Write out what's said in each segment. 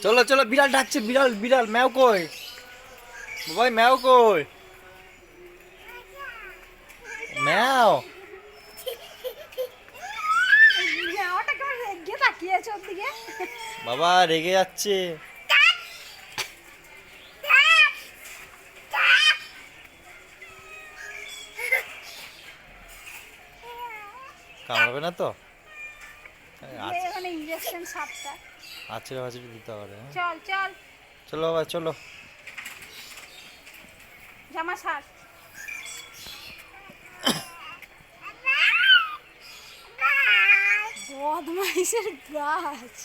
চলো চলো, বিড়াল ডাকছে, বিড়াল বিড়াল, ম্যাও কই বাবাই, ম্যাও কই, ম্যাও। বাবা রেগে যাচ্ছে। কামড়াবে না তো? আছড়ে আছড়ে দিতে পারে। চল চল চলো বাবা চলো। জামা ছাড়। বদমাইশের গাছ।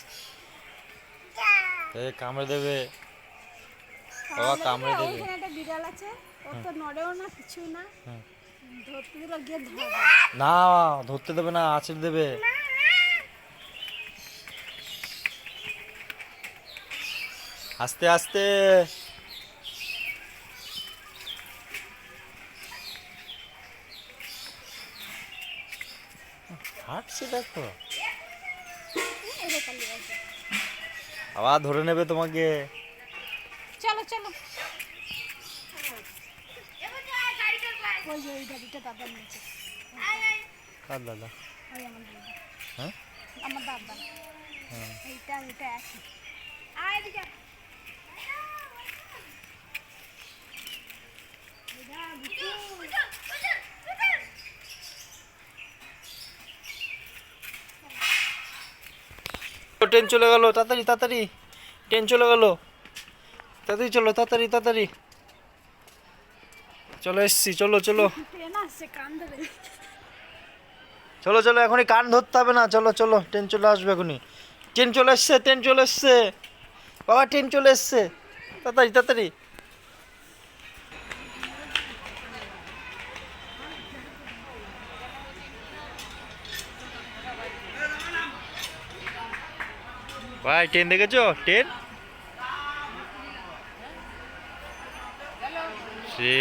কামড়ে দেবে বাবা, কামড়ে দেবে। ওখানে একটা বিড়াল আছে, ও তো নড়েও না কিছু না, ধরতে দিলে গিয়ে ধরবে। না ধরতে দেবে না, আছড়ে দেবে। আস্তে আস্তে। হাঁটছে দেখো, আবার ধরে নেবে তোমাকে। চলো চলো। ওই যে ওই গাড়িটা দাদা নিয়েছে। কার দাদা? ওই আমার দাদা। হ্যাঁ আমার দাদা। এইটা এটা একই। এদিকে ট্রেন চলে গেল, তাড়াতাড়ি তাড়াতাড়ি, ট্রেন চলে গেল, তাড়াতাড়ি চলো, তাড়াতাড়ি তাড়াতাড়ি। চলো এসছি, চলো চলো ট্রেন আসছে, কান ধরে। চলো চলো, এখনই কান ধরতে হবে না, চলো চলো, ট্রেন চলে আসবে এখনই। ট্রেন চলে এসছে, ট্রেন চলে এসছে বাবা, ট্রেন চলে এসছে, তাড়াতাড়ি তাড়াতাড়ি। ভাই ট্রেন দেখেছো? ট্রেন সে